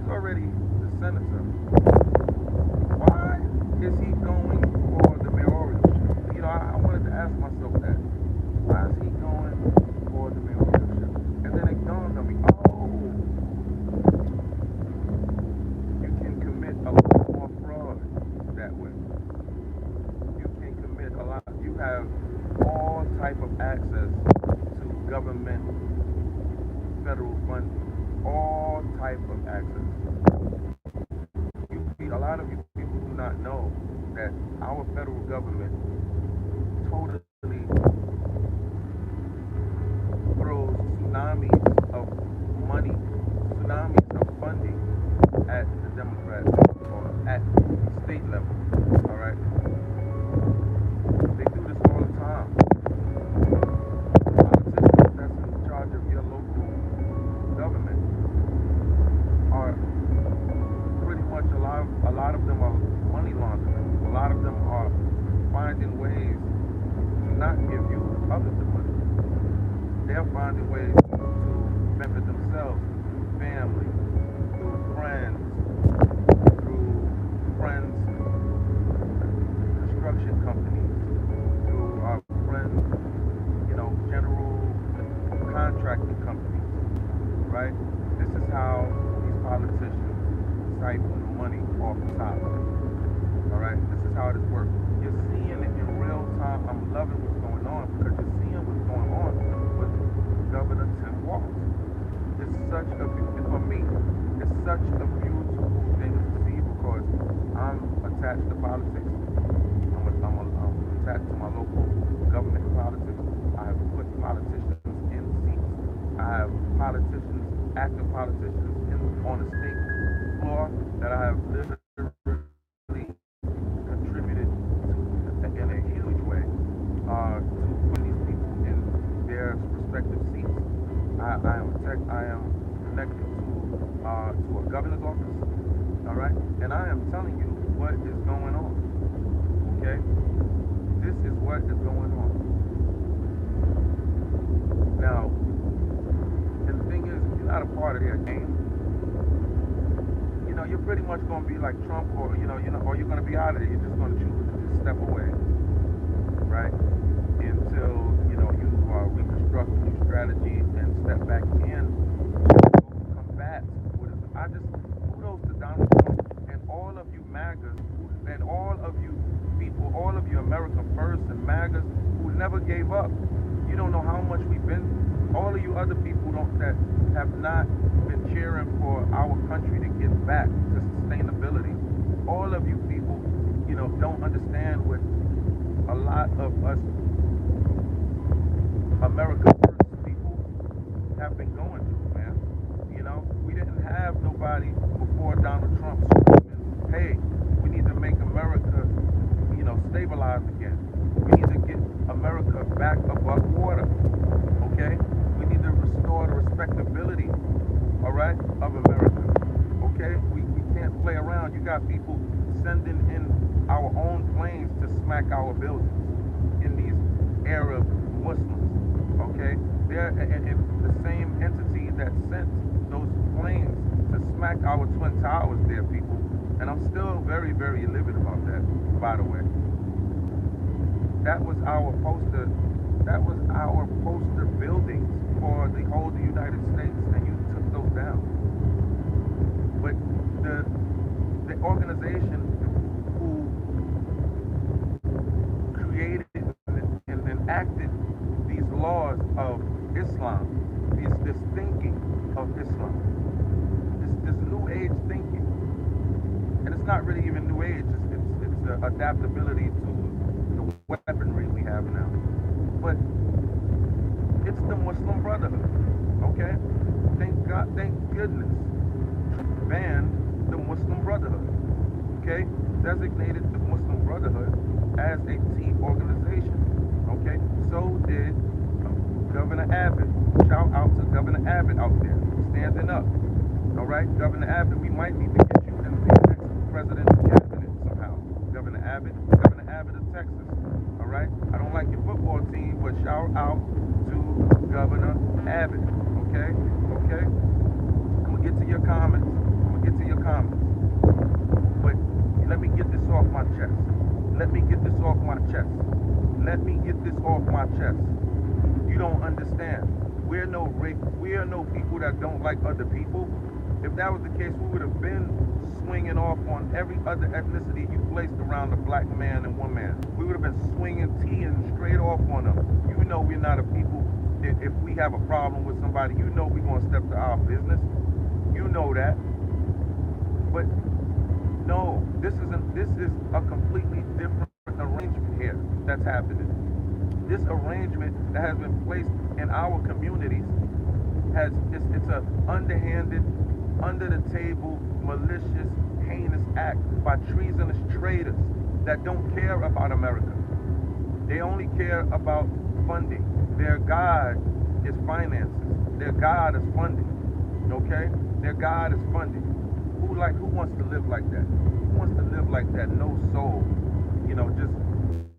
He's already the senator. Why is he going for the mayoralship? I wanted to ask myself that. Why is he going for the mayoralship? And then it dawned on me, oh, you can commit a lot more fraud that way. You can commit a lot. You have all type of access to government, federal funding, all type of access. A lot of you people do not know that our federal government totally throws tsunamis of money, tsunamis of funding at the Democrats or at the state level. All right, they do this all the time. Politicians that's in charge of your local government are pretty much a lot of them are money laundering. A lot of them are finding ways to not give you others the money. They're finding ways to benefit themselves, family, through friends, construction companies, through our friends, general contracting companies, right? This is how these politicians siphon money off the top. All right, this is how this works. You're seeing it in real time. I'm loving what's going on because you're seeing what's going on with Governor Tim Walz. It's such a for me. It's such a beautiful thing to see because I'm attached to politics. I'm attached to my local government politics. I have put politicians in seats. I have politicians, active politicians, on the state floor that I have literally contributed to in a huge way to put these people in their respective seats. I am connected to a governor's office, all right, and I am telling you what is going on. Okay, this is what is going on. Now, and the thing is, you're not a part of their game. You're pretty much going to be like Trump, or or you're going to be out of it. You're just going to choose to just step away, right? Until you reconstruct new strategies and step back in to combat what is. I just kudos to Donald Trump and all of you MAGAs and all of you people, all of you America First and MAGAs who never gave up. You don't know how much we've been. All of you other people that have not been cheering for our country to get back to sustainability. All of you people, don't understand what a lot of us America First people have been going through, man. We didn't have nobody before Donald Trump screaming, hey, we need to make America, stabilized again. We need to get America back above water, okay? We need to restore the respectability, all right, of America, okay? We can't play around. You got people sending in our own planes to smack our buildings in these Arab Muslims, okay? They're in the same entity that sent those planes to smack our Twin Towers there, people. And I'm still very, very livid about that, by the way. That was our poster buildings for the whole of the United States, and you took those down. But the organization who created and enacted these laws of Islam, this thinking of Islam, this new age thinking, and it's not really even new age, it's adaptability to the weaponry we have now. But it's the Muslim Brotherhood, okay? Thank goodness, banned the Muslim Brotherhood, okay? Designated the Muslim Brotherhood as a T organization, okay? So did Governor Abbott. Shout out to Governor Abbott out there, standing up, all right? Governor Abbott, we might need to get you in the next presidential cabinet somehow. Governor Abbott of Texas, all right? I don't like your football team, but shout out to Governor Abbott, okay? I'm gonna get to your comments. off my chest. You don't understand. We're no people that don't like other people. If that was the case, we would have been swinging off on every other ethnicity you placed around a black man and woman. We would have been swinging teeing straight off on them. You know we're not a people that if we have a problem with somebody, you know we're going to step to our business. You know that. But no, this is a completely different arrangement here that's happening. This arrangement that has been placed in our communities it's a underhanded, under the table, malicious, heinous act by treasonous traitors that don't care about America. They only care about funding. Their God is finances. Their God is funding. Okay? Their God is funding. Who wants to live like that? Who wants to live like that? No soul. Just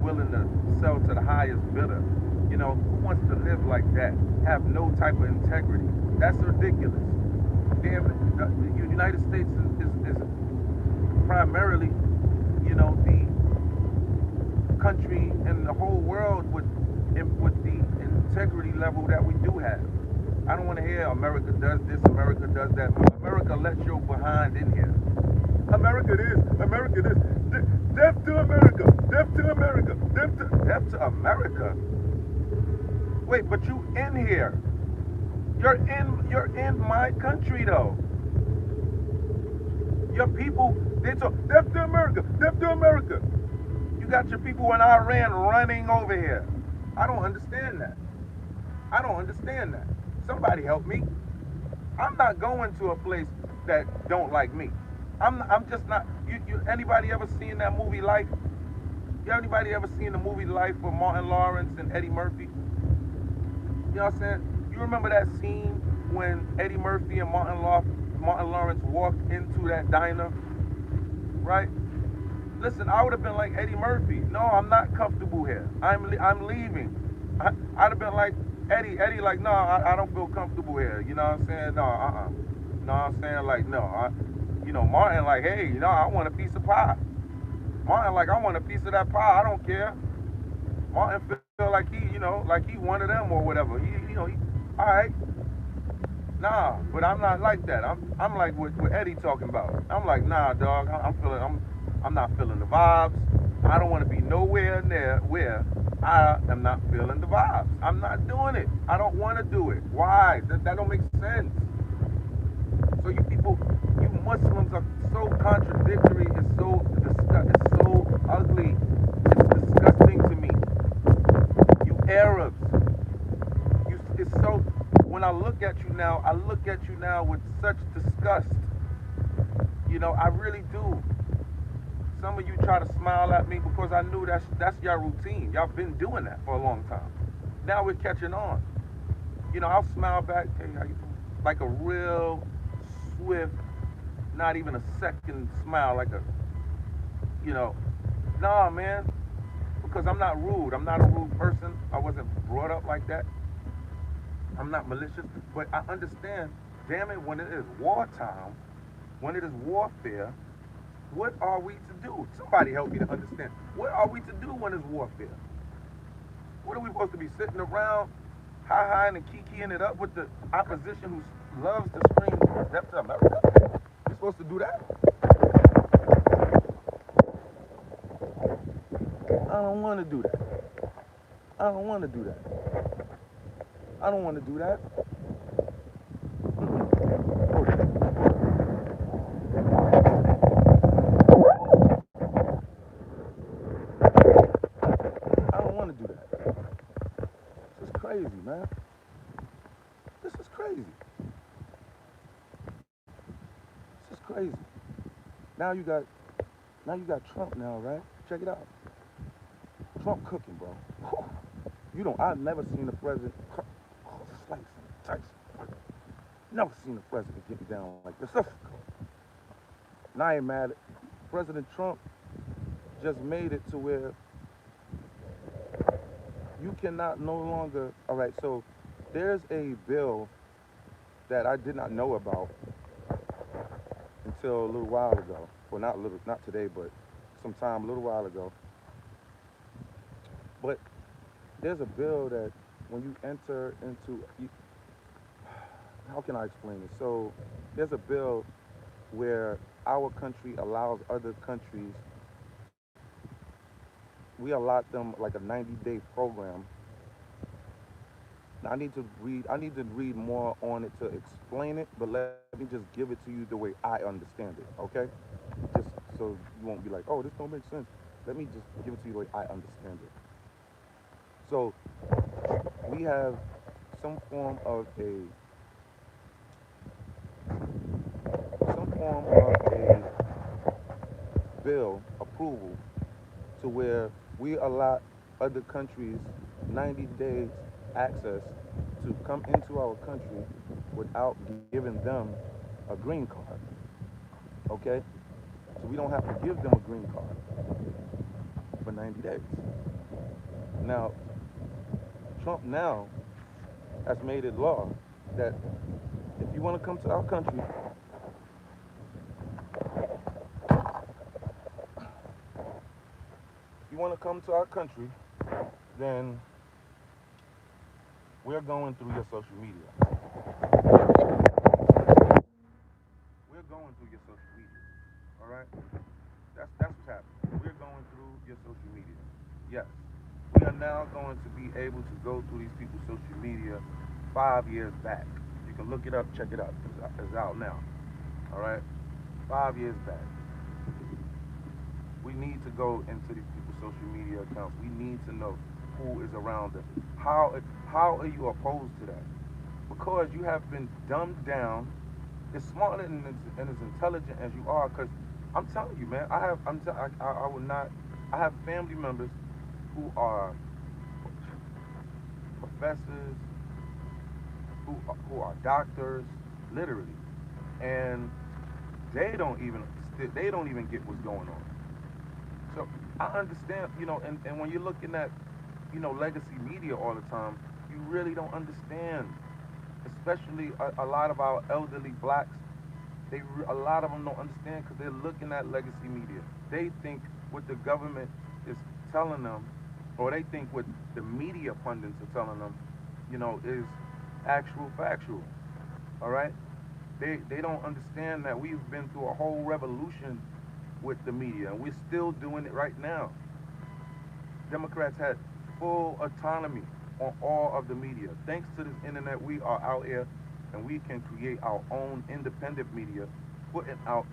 willing to sell to the highest bidder. Who wants to live like that? Have no type of integrity. That's ridiculous. The United States is primarily, the country in the whole world with the integrity level that we do have. I don't want to hear America does this, America does that. America lets your behind in here. America this, America this. Death to America, death to America, death to America. Wait, but you in here. You're in my country though. Your people, they talk, death to America, death to America. You got your people in Iran running over here. I don't understand that. I don't understand that. Somebody help me. I'm not going to a place that don't like me. I'm just not. Anybody ever seen that movie Life? Anybody ever seen the movie Life with Martin Lawrence and Eddie Murphy? You know what I'm saying? You remember that scene when Eddie Murphy and Martin Lawrence walked into that diner, right? Listen, I would have been like Eddie Murphy. No, I'm not comfortable here. I'm leaving. I'd have been like Eddie, like, no, I don't feel comfortable here. You know what I'm saying? No, You know what I'm saying? Like, no, Martin like, hey, I want a piece of pie. Martin like, I want a piece of that pie. I don't care. Martin feel like like he one of them or whatever. All right. Nah, but I'm not like that. I'm like what Eddie talking about. I'm like, nah, dog. I'm not feeling the vibes. I don't want to be nowhere near where I am not feeling the vibes. I'm not doing it. I don't want to do it. Why? That don't make sense. So you people, you Muslims are so contradictory. It's so ugly. It's disgusting to me. You Arabs. It's so. When I look at you now, with such disgust. I really do. Some of you try to smile at me because I knew that's your routine. Y'all been doing that for a long time. Now we're catching on. I'll smile back, hey, how you doing? Like a real swift, not even a second smile, like nah, man, because I'm not rude. I'm not a rude person. I wasn't brought up like that. I'm not malicious, but I understand, damn it, when it is wartime, when it is warfare, what are we to do? Somebody help me to understand. What are we to do when it's warfare? What are we supposed to be sitting around, hi-hiing and kikiing it up with the opposition who loves to scream death to America? We're supposed to do that? I don't want to do that. I don't want to do that. I don't want to do that. I don't want to do that. This is crazy, man. This is crazy. This is crazy. Now you got Trump now, right? Check it out. Trump cooking, bro. I've never seen a president slicing, Tyson. Never seen a president get down like this. And I ain't mad at President Trump. Just made it to where you cannot no longer. All right, so there's a bill that I did not know about until a little while ago. Well, not today, but sometime a little while ago. But there's a bill that when you enter into, how can I explain it? So there's a bill where our country allows other countries, we allot them like a 90-day program. Now, I need to read more on it to explain it, but let me just give it to you the way I understand it, okay? Just so you won't be like, oh, this don't make sense. Let me just give it to you the way I understand it. So we have some form of a some form of a bill approval to where we allot other countries 90 days access to come into our country without giving them a green card. Okay? So we don't have to give them a green card for 90 days. Now, Trump now has made it law that if you want to come to our country, if you want to come to our country, then we're going through your social media. We're going through your social media. All right? That's what's happening. We're going through your social media. Yes. We are now going to be able to go through these people's social media 5 years back. You can look it up, check it out. It's out now. All right? 5 years back. We need to go into these people's social media accounts. We need to know who is around them. How are you opposed to that? Because you have been dumbed down, as smart and as intelligent as you are. Because I'm telling you, man, I will not. I have family members who are professors, who are doctors, literally, and they don't even get what's going on. So I understand, and when you're looking at, legacy media all the time, you really don't understand, especially a lot of our elderly blacks. A lot of them don't understand because they're looking at legacy media. They think what the government is telling them, or they think what the media pundits are telling them, is actual factual. All right? They don't understand that we've been through a whole revolution with the media, and we're still doing it right now. Democrats had full autonomy on all of the media. Thanks to this internet, we are out here and we can create our own independent media, putting out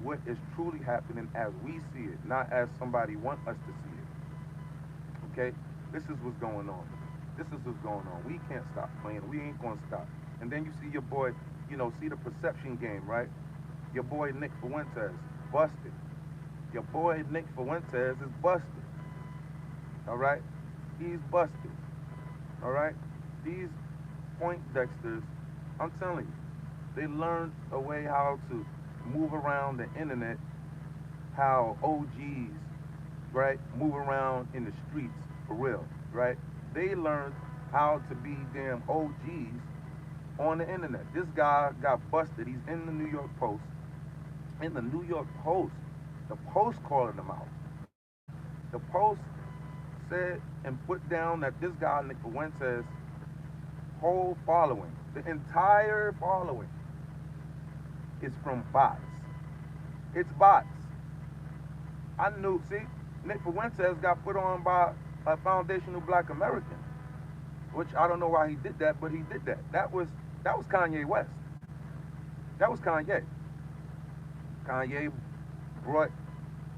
what is truly happening as we see it, not as somebody wants us to see it. Okay? This is what's going on. This is what's going on. We can't stop playing. We ain't gonna stop. And then you see your boy, see the perception game, right? Your boy Nick Fuentes busted. Your boy Nick Fuentes is busted. All right? He's busted. All right? These Poindexters, I'm telling you, they learned a way how to move around the internet, how OGs, right, move around in the streets for real, right? They learned how to be damn OGs on the internet. This guy got busted. He's in the New York Post. In the New York Post, the Post calling him out. The Post said and put down that this guy, Nick Fuentes, whole following, the entire following, is from bots. It's bots. I knew, see, Nick Fuentes got put on by a foundational black American, which I don't know why he did that, but he did that. That was Kanye West. That was Kanye. Kanye brought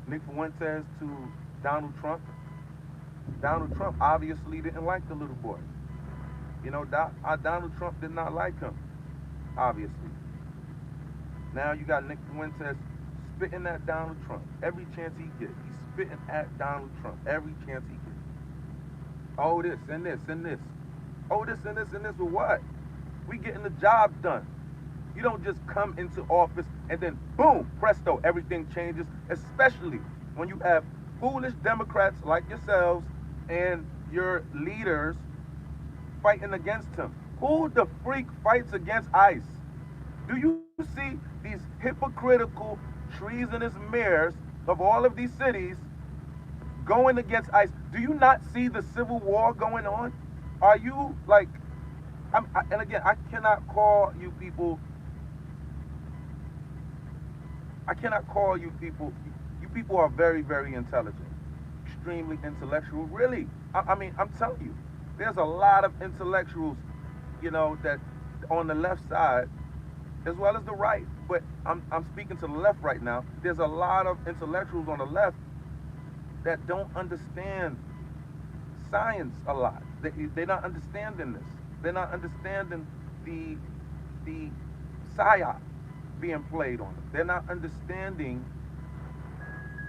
Nick Fuentes to Donald Trump. Donald Trump obviously didn't like the little boy. Donald Trump did not like him, obviously. Now you got Nick Fuentes spitting at Donald Trump every chance he gets. He's spitting at Donald Trump every chance he gets. Oh, this and this and this. Oh, this and this and this. Well, what? We getting the job done. You don't just come into office and then boom, presto, everything changes, especially when you have foolish Democrats like yourselves and your leaders fighting against him. Who the freak fights against ICE? Do you see these hypocritical treasonous mayors of all of these cities going against ICE. Do you not see the civil war going on? Are you like, and again, I cannot call you people, you people are very, very intelligent, extremely intellectual, really. I mean, I'm telling you, there's a lot of intellectuals, that on the left side, as well as the right, but I'm speaking to the left right now. There's a lot of intellectuals on the left that don't understand science a lot. They're not understanding this. They're not understanding the psyop being played on them. They're not understanding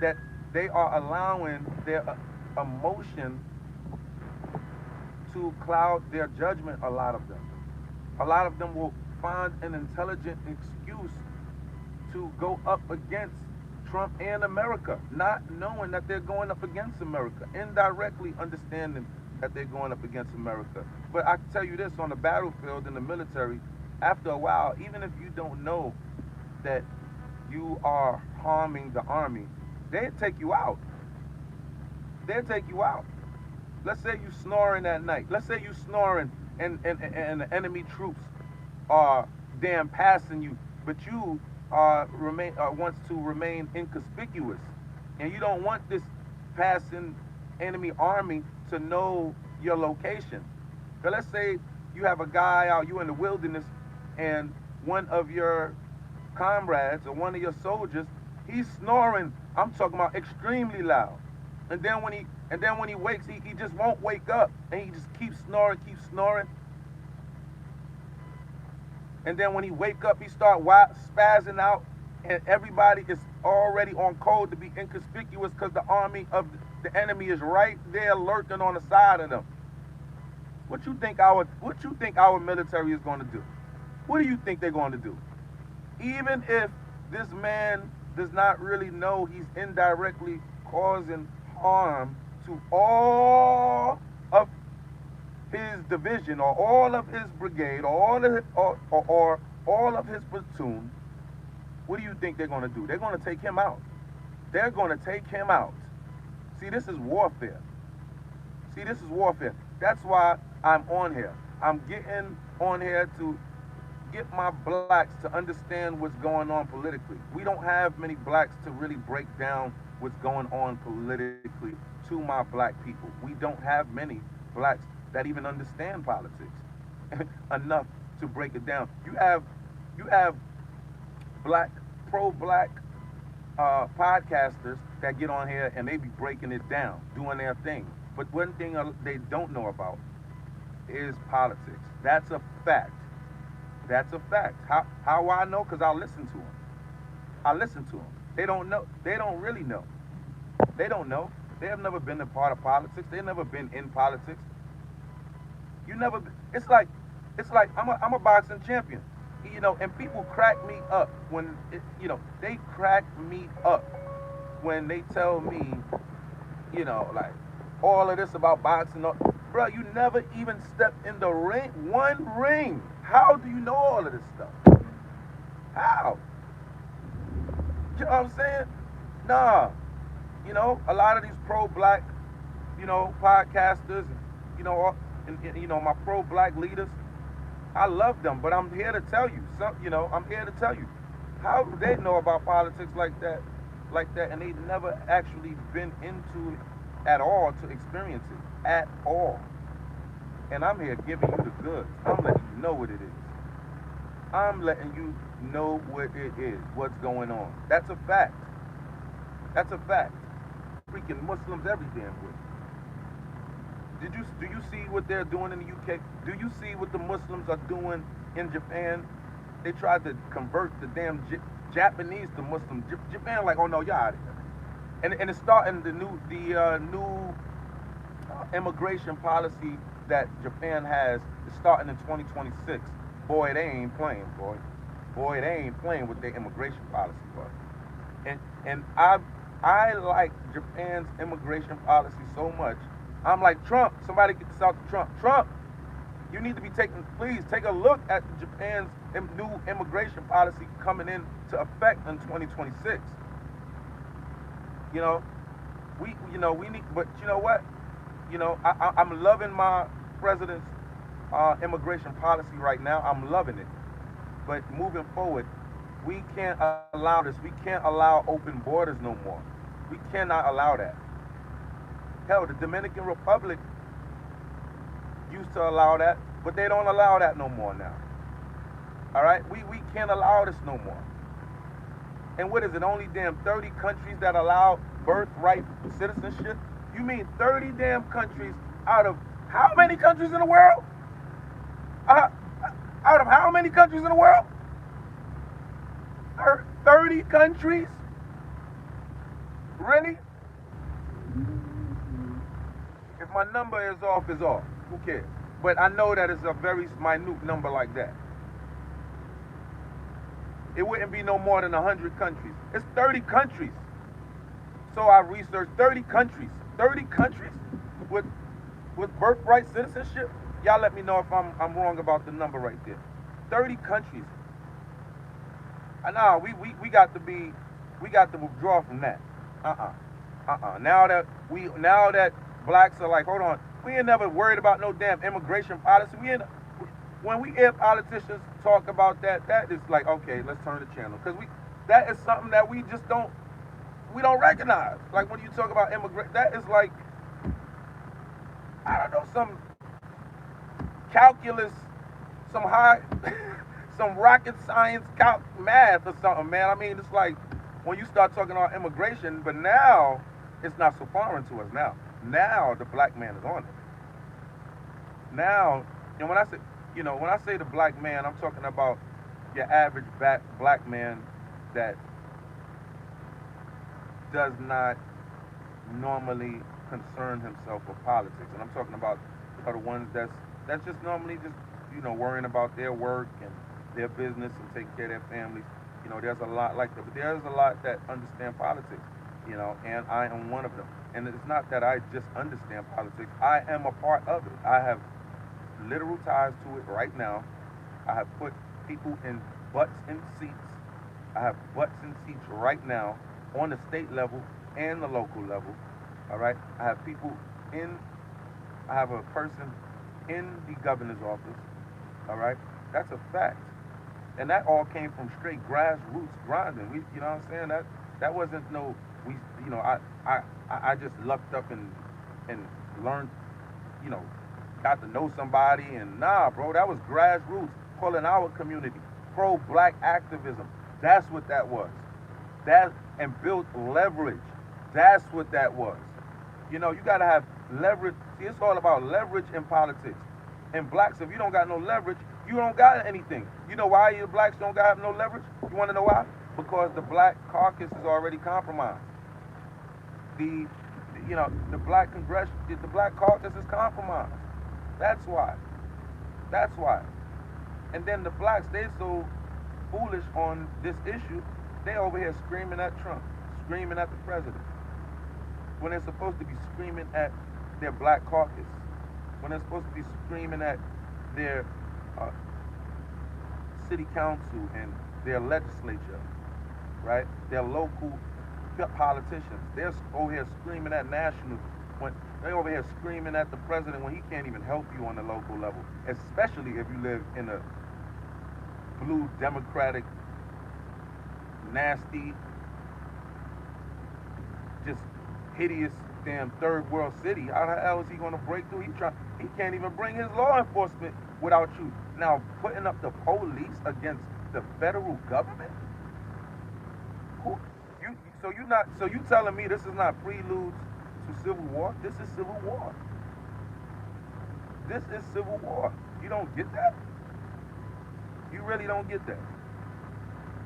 that they are allowing their emotion to cloud their judgment. A lot of them will find an intelligent excuse to go up against Trump and America, not knowing that they're going up against America, indirectly understanding that they're going up against America. But I can tell you this, on the battlefield, in the military, after a while, even if you don't know that you are harming the army, they'll take you out. They'll take you out. Let's say you snoring at night. Let's say you snoring and the enemy troops are damn passing you, but you wants to remain inconspicuous, and you don't want this passing enemy army to know your location. So let's say you have a guy out, you in the wilderness, and one of your comrades or one of your soldiers, he's snoring. I'm talking about extremely loud. And then when he wakes, he just won't wake up, and he just keeps snoring. And then when he wake up, he start spazzing out, and everybody is already on code to be inconspicuous because the army of the enemy is right there lurking on the side of them. What you think our military is going to do? What do you think they're going to do? Even if this man does not really know he's indirectly causing harm to all of his division or all of his brigade or all of his platoon, what do you think they're going to do? They're going to take him out. They're going to take him out. See, this is warfare. That's why I'm on here. I'm getting on here to get my blacks to understand what's going on politically. We don't have many blacks to really break down what's going on politically to my black people. We don't have many blacks that even understand politics enough to break it down. You have pro-black podcasters that get on here and they be breaking it down, doing their thing. But one thing they don't know about is politics. That's a fact. How I know? Because I listen to them. They don't know. They don't really know. They don't know. They have never been a part of politics. They've never been in politics. You never. It's like I'm a boxing champion, and people crack me up when they crack me up when they tell me, like all of this about boxing. Bro, you never even stepped in the ring, one ring. How do you know all of this stuff? How? You know what I'm saying? Nah. A lot of these pro-black, podcasters, and my pro-black leaders, I love them, but I'm here to tell you, how do they know about politics like that, and they never actually been into it at all to experience it at all. And I'm here giving you the goods. I'm letting you know what it is. What's going on. That's a fact. Freaking Muslims every damn way. Do you see what they're doing in the UK? Do you see what the Muslims are doing in Japan? They tried to convert the damn Japanese to Muslim. Japan like, oh no, y'all out of here. And it's starting the new immigration policy that Japan has is starting in 2026. Boy, they ain't playing, boy. They ain't playing with their immigration policy, boy. And I like Japan's immigration policy so much. I'm like, Trump, somebody get this out to Trump. Trump, you need to be please take a look at Japan's new immigration policy coming into effect in 2026. We need, but you know what? I'm loving my president's immigration policy right now. I'm loving it. But moving forward, we can't allow this. We can't allow open borders no more. We cannot allow that. Hell, the Dominican Republic used to allow that, but they don't allow that no more now. All right? We can't allow this no more. And what is it? Only damn 30 countries that allow birthright citizenship? You mean 30 damn countries out of how many countries in the world? Uh, Out of how many countries in the world? 30 countries? Really? If my number is off, it's off. Who cares? But I know that it's a very minute number like that. It wouldn't be no more than 100 countries. It's 30 countries. So I researched 30 countries. 30 countries with birthright citizenship? Y'all let me know if I'm wrong about the number right there. 30 countries. Nah, we got to withdraw from that. Now that blacks are like, hold on, we ain't never worried about no damn immigration policy. When we hear politicians talk about that is like, okay, let's turn the channel, because that is something that we just don't recognize. Like when you talk about immigration, that is like, I don't know, some calculus, some high, some rocket science math or something, man. I mean, it's like when you start talking about immigration, but now it's not so foreign to us now. Now the black man is on it. Now, and when I say the black man, I'm talking about your average black man that does not normally concern himself with politics. And I'm talking about the ones that's just normally just, worrying about their work and their business and taking care of their families. There's a lot like that. But there's a lot that understand politics, and I am one of them. And it's not that I just understand politics. I am a part of it. I have literal ties to it right now. I have put people in butts in seats. I have butts in seats right now on the state level and the local level. All right? I have a person in the governor's office. All right? That's a fact. And that all came from straight grassroots grinding. You know what I'm saying? That wasn't no, I just lucked up and learned, got to know somebody, and nah, bro, that was grassroots, pulling our community, pro-black activism. That's what that was. And built leverage. That's what that was. You gotta have leverage. See, it's all about leverage in politics. And blacks, if you don't got no leverage, you don't got anything. You know why you blacks don't got no leverage? You wanna know why? Because the black caucus is already compromised. The black caucus is compromised. That's why. And then the blacks, they so foolish on this issue, they over here screaming at Trump, screaming at the president, when they're supposed to be screaming at their black caucus, when they're supposed to be screaming at their city council and their legislature, right? Their local politicians. They're over here screaming at national, when they're over here screaming at the president when he can't even help you on the local level, especially if you live in a blue democratic, nasty, just hideous damn third world city. How the hell is he gonna break through? He can't even bring his law enforcement without you now putting up the police against the federal government. So you telling me this is not preludes to civil war? This is civil war. This is civil war. You don't get that? You really don't get that.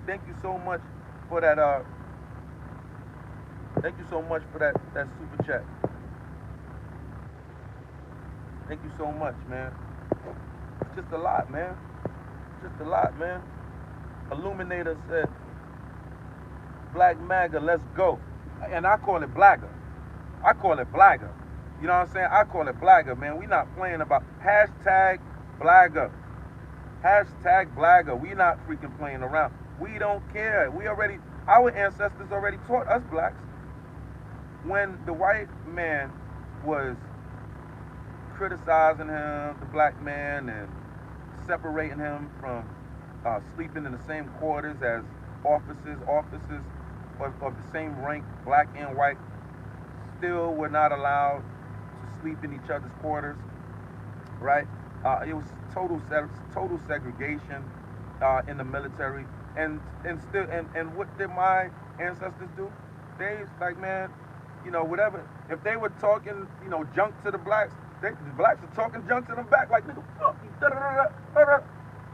Thank you so much for that thank you so much for that super chat. Thank you so much, man. It's just a lot, man. Just a lot, man. Illuminator said, Black MAGA, let's go. And I call it blagger. I call it blagger. You know what I'm saying? I call it blagger, man. We not playing about hashtag blagger. Hashtag blagger. We not freaking playing around. We don't care. Our ancestors already taught us blacks. when the white man was criticizing him, the black man, and separating him from sleeping in the same quarters as officers of the same rank, black and white, still were not allowed to sleep in each other's quarters, right? It was total segregation in the military, and what did my ancestors do? They like, man, whatever. If they were talking, junk to the blacks, the blacks were talking junk to them back, like, nigga, fuck you, da da da da da.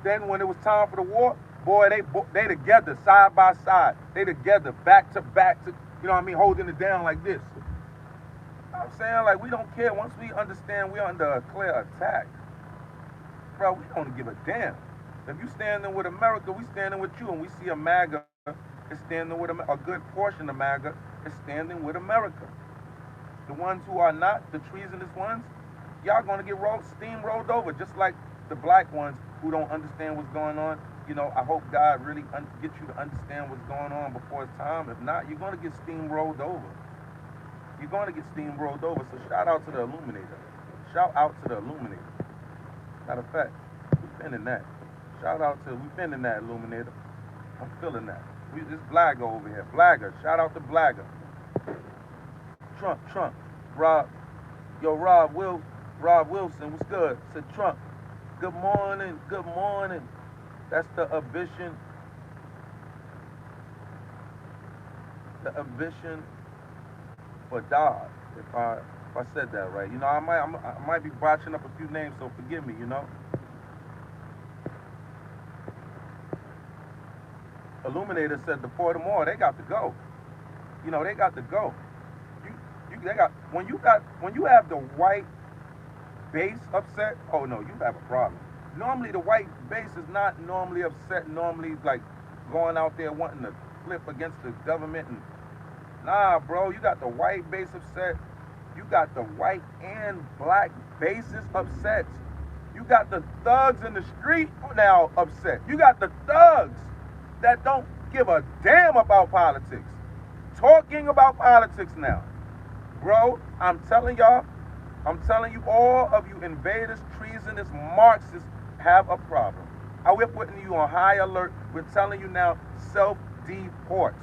Then when it was time for the war, boy, they together, side by side. They together, back to back, holding it down like this. I'm saying, like, we don't care. Once we understand we're under a clear attack, bro, we don't give a damn. If you standing with America, we standing with you, and we see a MAGA is standing with a good portion of MAGA is standing with America. The ones who are not, the treasonous ones, y'all gonna get steamrolled over, just like the black ones who don't understand what's going on. I hope God really get you to understand what's going on before it's time. If not, you're gonna get steamrolled over. You're gonna get steamrolled over. So shout out to the Illuminator. Shout out to the Illuminator. Matter of fact, we finna that. We finna that, Illuminator. I'm feeling that. This Blagger over here. Blagger. Shout out to Blagger. Trump. Rob Wilson, what's good? Said Trump. Good morning. That's the ambition. The ambition for God. If I said that right. I might be botching up a few names, so forgive me, Illuminator said the Baltimore, they got to go. They got to go. When you have the white base upset, oh no, you have a problem. Normally the white base is not normally upset, normally like going out there wanting to flip against the government, and nah, bro, you got the white base upset. You got the white and black bases upset. You got the thugs in the street now upset. You got the thugs that don't give a damn about politics talking about politics now. Bro, I'm telling you, all of you invaders, treasonous, Marxists have a problem. We're putting you on high alert. We're telling you now, self-deport.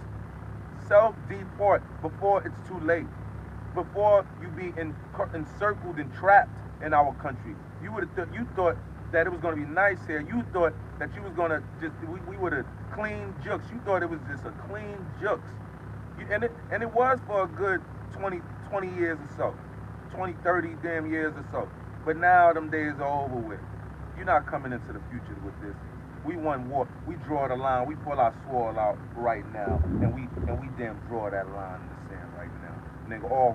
Self-deport before it's too late. Before you be encircled and trapped in our country. You thought that it was going to be nice here. You thought that you was going to we would have clean jukes. You thought it was just a clean jukes. And it was for a good 20 years or so. 20, 30 damn years or so. But now them days are over with. You're not coming into the future with this. We won war. We draw the line. We pull our sword out right now, and we damn draw that line in the sand right now. Nigga, all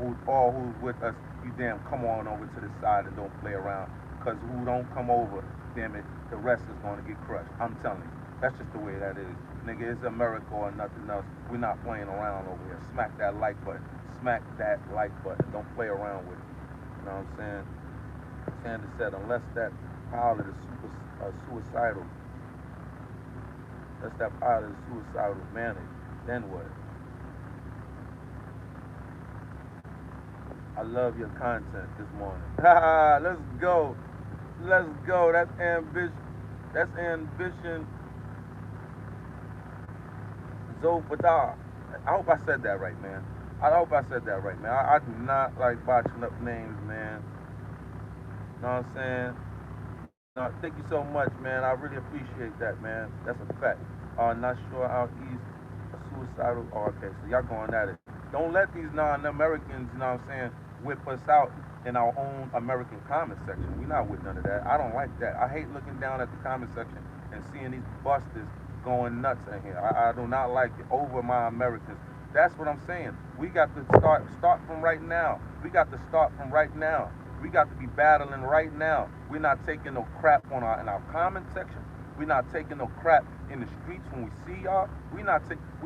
who's with us, you damn come on over to the side and don't play around. Cause who don't come over, damn it, the rest is gonna get crushed. I'm telling you, that's just the way that is. Nigga, it's America or nothing else. We're not playing around over here. Smack that like button. Smack that like button. Don't play around with it. You know what I'm saying? Sanders said, unless that pilot is suicidal, unless that pilot is suicidal managed, then what? I love your content this morning. Let's go. That's ambition. Zofadar. I hope I said that right, man. I do not like botching up names, man. You know what I'm saying? No, thank you so much, man. I really appreciate that, man. That's a fact. Not sure out east, suicidal. Oh, okay, so y'all going at it. Don't let these non-Americans, you know what I'm saying, whip us out in our own American comment section. We're not with none of that. I don't like that. I hate looking down at the comment section and seeing these busters going nuts in here. I do not like it over my Americans. That's what I'm saying. We got to start from right now. We got to start from right now. We got to be battling right now. We're not taking no crap in our comment section. We're not taking no crap in the streets when we see y'all. We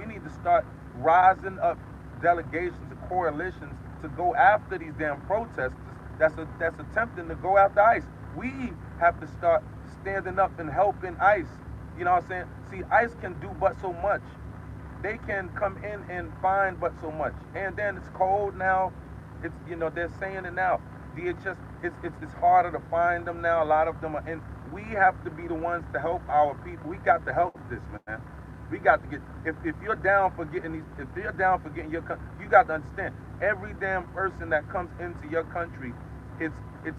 need to start rising up delegations and coalitions to go after these damn protesters that's attempting to go after ICE. We have to start standing up and helping ICE. You know what I'm saying? See, ICE can do but so much. they can come in and find but so much. And then it's cold now. It's, they're saying it now. It's harder to find them now. A lot of them are in. We have to be the ones to help our people. We got to help this, man. We got to get. If you're down for getting these, if you're down for getting your country, you got to understand. Every damn person that comes into your country, it's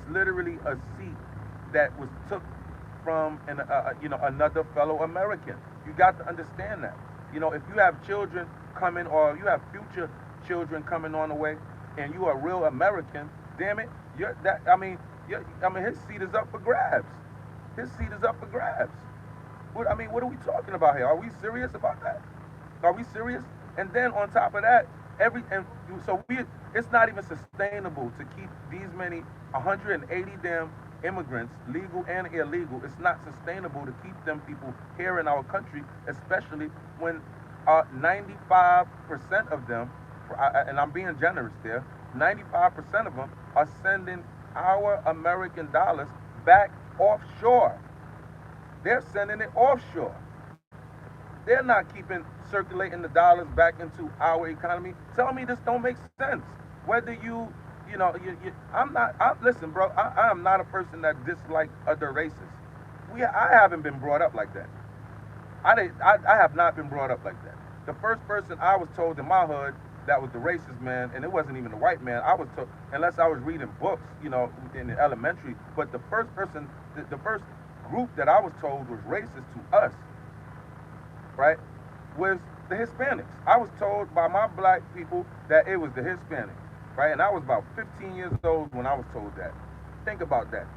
literally a seat that was took from another fellow American. You got to understand that. If you have children coming, or you have future children coming on the way, and you are a real American, damn it, his seat is up for grabs. His seat is up for grabs. What are we talking about here? Are we serious about that? Are we serious? And then on top of that, it's not even sustainable to keep these many 180 damn immigrants, legal and illegal. It's not sustainable to keep them people here in our country, especially when 95% of them, and I'm being generous there, 95% of them are sending our American dollars back offshore. They're sending it offshore. They're not circulating the dollars back into our economy. Tell me this don't make sense. Whether listen, bro, I am not a person that dislikes other races. I haven't been brought up like that. I have not been brought up like that. The first person I was told in my hood that was the racist man, and it wasn't even the white man, I was told, unless I was reading books, in the elementary, but the first group that I was told was racist to us, right, was the Hispanics. I was told by my black people that it was the Hispanics, right? And I was about 15 years old when I was told that. Think about that.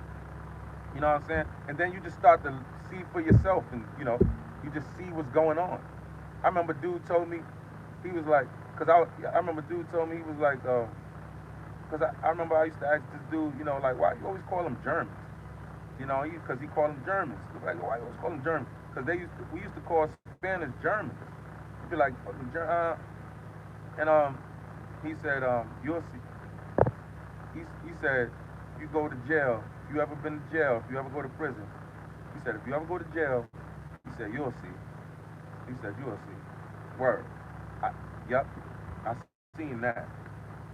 You know what I'm saying? And then you just start to see for yourself, and you just see what's going on. I remember dude told me, he was like, I remember dude told me, he was like, because I remember I used to ask this dude, like, why you always call them Germans? Because he called them Germans. Like, why you always call them Germans? Because we used to call Spanish Germans. He'd be like, and he said, you'll see. He said, you go to jail. If you ever been to jail, if you ever go to prison, he said, if you ever go to jail, he said, you'll see. He said, you'll see. Word. Yep. I seen that.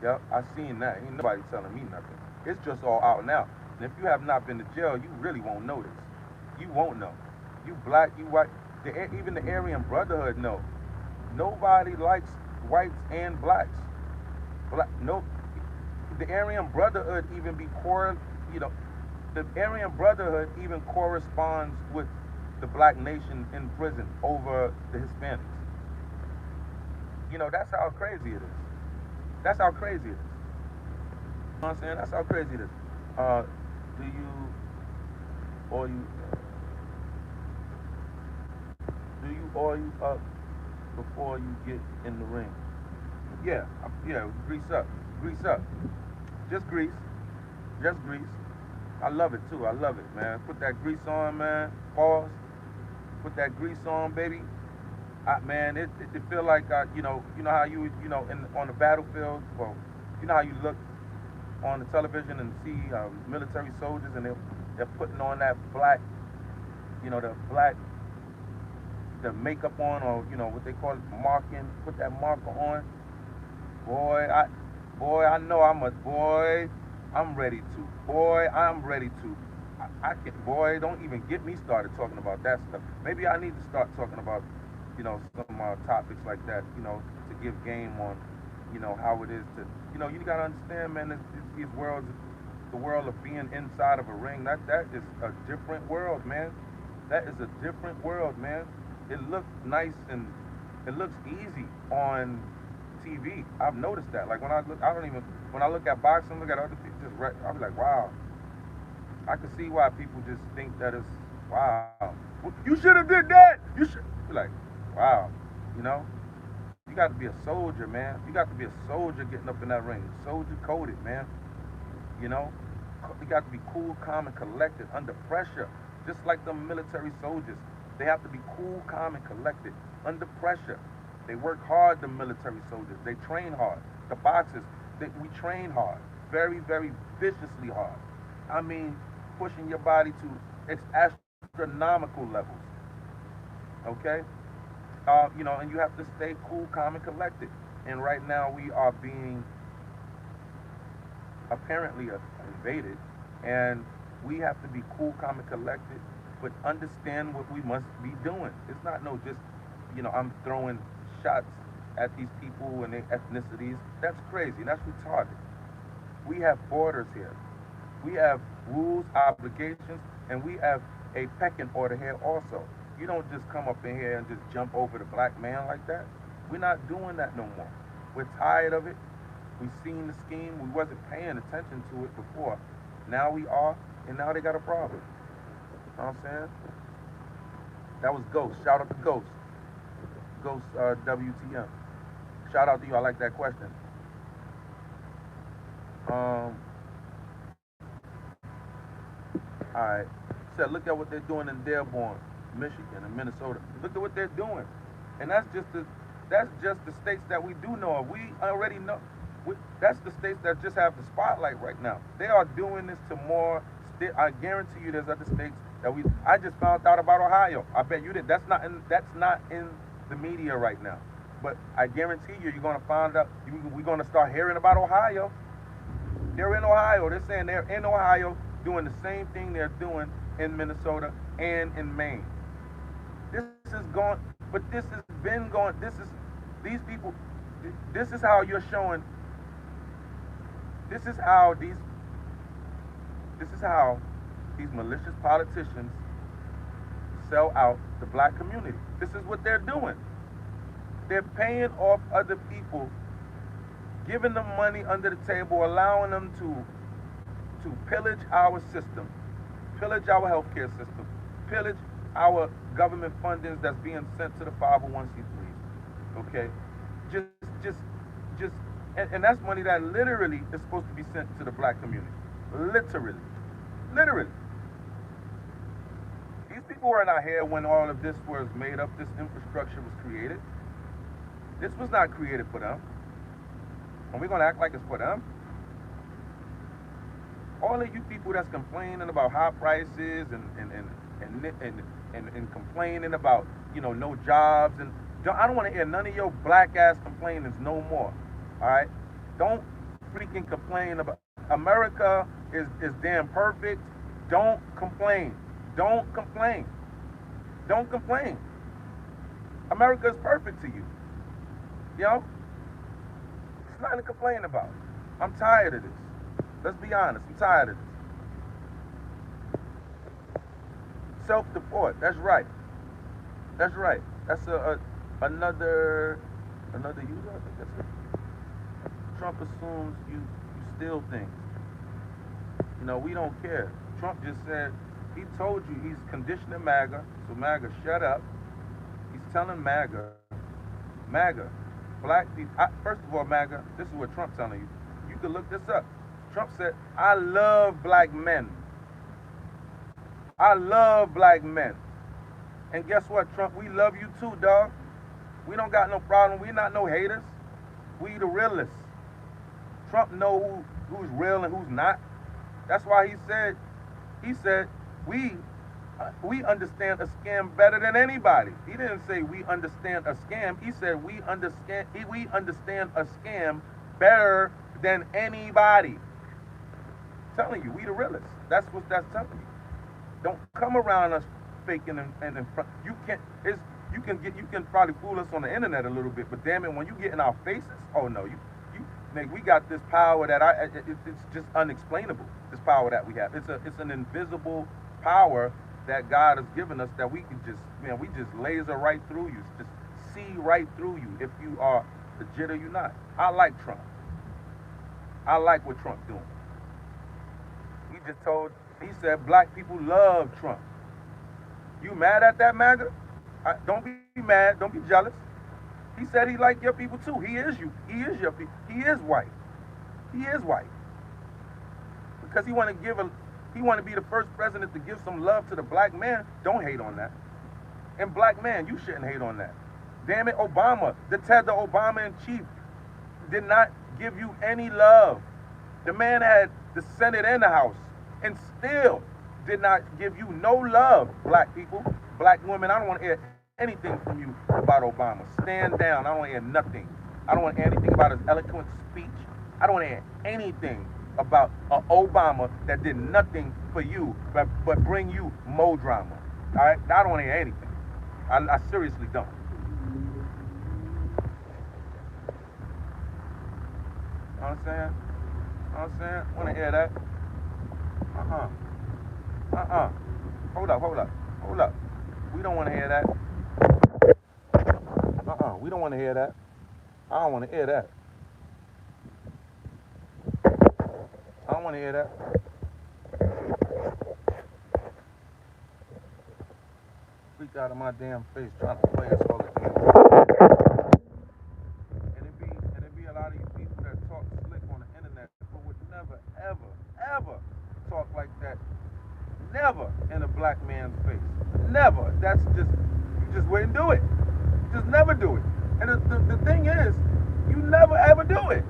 Yep. I seen that. Ain't nobody telling me nothing. It's just all out now. And if you have not been to jail, you really won't know this. You won't know. You black, you white, even the Aryan Brotherhood know. Nobody likes whites and blacks. The Aryan Brotherhood even the Aryan Brotherhood even corresponds with the black nation in prison over the Hispanics. That's how crazy it is. That's how crazy it is. You know what I'm saying? That's how crazy it is. Do you oil up before you get in the ring? Yeah, grease up. Grease up. Just grease. Just grease. I love it too. I love it, man. Put that grease on, man. Pause. Put that grease on, baby. Man, it feel like you know how you on the battlefield. Well, you know how you look on the television and see military soldiers, and they're putting on that black, the makeup on, or what they call it, marking. Put that marker on. I know I'm ready to. I'm ready to. I can. Boy, don't even get me started talking about that stuff. Maybe I need to start talking about some topics like that, to give game on, how it is to, you gotta understand, man, these worlds, the world of being inside of a ring, that is a different world, man. That is a different world, man. It looks nice and it looks easy on TV. I've noticed that. Like when I look at boxing, look at other people, I'll be like, wow. I can see why people just think that it's, wow. You should have did that. You should be like, wow, you got to be a soldier, man. You got to be a soldier getting up in that ring. Soldier coded, man. You got to be cool, calm, and collected under pressure. Just like the military soldiers. They have to be cool, calm, and collected under pressure. They work hard, the military soldiers. They train hard. The boxers, we train hard. Very, very viciously hard. I mean, pushing your body to astronomical levels. Okay? and you have to stay cool, calm, and collected. And right now we are being apparently invaded, and we have to be cool, calm, and collected, but understand what we must be doing. It's not no just, I'm throwing shots at these people and their ethnicities. That's crazy. That's retarded. We have borders here. We have rules, obligations, and we have a pecking order here also. You don't just come up in here and just jump over the black man like that. We're not doing that no more. We're tired of it. We've seen the scheme. We wasn't paying attention to it before. Now we are, and now they got a problem. You know what I'm saying? That was Ghost. Shout out to Ghost. Ghost WTM. Shout out to you. I like that question. Alright. Said, look at what they're doing in Dearborn, Michigan, and Minnesota. Look at what they're doing. And that's just the states that we do know of. We already know. That's the states that just have the spotlight right now. They are doing this to more. I guarantee you, there's other states that I just found out about Ohio. I bet you did. That's not in the media right now. But I guarantee you, you're gonna find out. We're gonna start hearing about Ohio. They're in Ohio. They're saying they're in Ohio doing the same thing they're doing in Minnesota and in Maine. This is going, but this has been going. These people. This is how you're showing. This is how these malicious politicians sell out the black community. This is what they're doing. They're paying off other people, giving them money under the table, allowing them to pillage our system, pillage our healthcare system, pillage our government fundings that's being sent to the 501c3s. Okay? And that's money that literally is supposed to be sent to the black community. Literally. These people were not here when all of this was made up, this infrastructure was created. This was not created for them. And we're going to act like it's for them. All of you people that's complaining about high prices and complaining about, no jobs, and I don't want to hear none of your black ass complainings no more. All right? Don't freaking complain about America is damn perfect. Don't complain. Don't complain. America is perfect to you. It's nothing to complain about. I'm tired of this. Let's be honest. I'm tired of this. Self-deport. That's right. That's another user. I think that's it. Trump assumes you steal things. We don't care. Trump just said, he told you he's conditioning MAGA, so MAGA, shut up. He's telling MAGA, black people, first of all, MAGA, this is what Trump's telling you. You can look this up. Trump said, I love black men. And guess what, Trump? We love you too, dog. We don't got no problem. We not no haters. We the realists. Trump know who's real and who's not. That's why he said we understand a scam better than anybody. He didn't say we understand a scam. He said we understand a scam better than anybody. I'm telling you, we the realists. That's what that's telling you. Don't come around us faking and in front. You can probably fool us on the internet a little bit, but damn it, when you get in our faces, oh no, we got this power that it's just unexplainable. This power that we have, it's an invisible power that God has given us that we can we just laser right through you, just see right through you if you are legit or you not. I like Trump. I like what Trump's doing. He said black people love Trump. You mad at that, MAGA? Don't be mad. Don't be jealous. He said he like your people too. He is you. He is your people. He is white. Because he want to be the first president to give some love to the black man. Don't hate on that. And black man, you shouldn't hate on that. Damn it, Obama, the Obama in chief, did not give you any love. The man had the Senate and the House and still did not give you no love, black people, black women. I don't want to hear anything from you about Obama. Stand down. I don't want to hear nothing. I don't want to hear anything about his eloquent speech. I don't want to hear anything about Obama that did nothing for you but bring you more drama. All right? I don't want to hear anything. I seriously don't. You know what I'm saying? You know what I'm saying? Want to hear that? Hold up. We don't want to hear that. We don't want to hear that. I don't want to hear that. I don't want to hear that. Freak out of my damn face trying to play us all the game. And it be a lot of you people that talk slick on the internet but would never, ever talk like that. Never in a black man's face. Never. That's just, you just wouldn't do it. You just never do it. And the thing is, you never ever do it.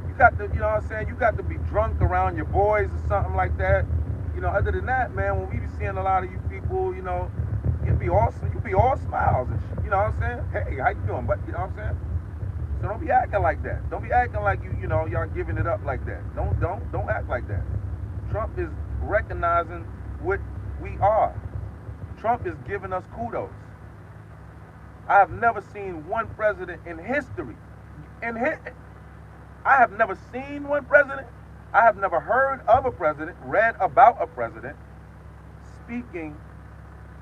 You got to, you know what I'm saying, you got to be drunk around your boys or something like that. You know, other than that, man, when we be seeing a lot of you people, you know, you'd be all smiles and shit. You know what I'm saying? Hey, how you doing? But you know what I'm saying? So don't be acting like that. Don't be acting like you know, y'all giving it up like that. Don't act like that. Trump is recognizing what we are. Trump is giving us kudos. I have never seen one president in history. I have never seen one president. I have never heard of a president, read about a president speaking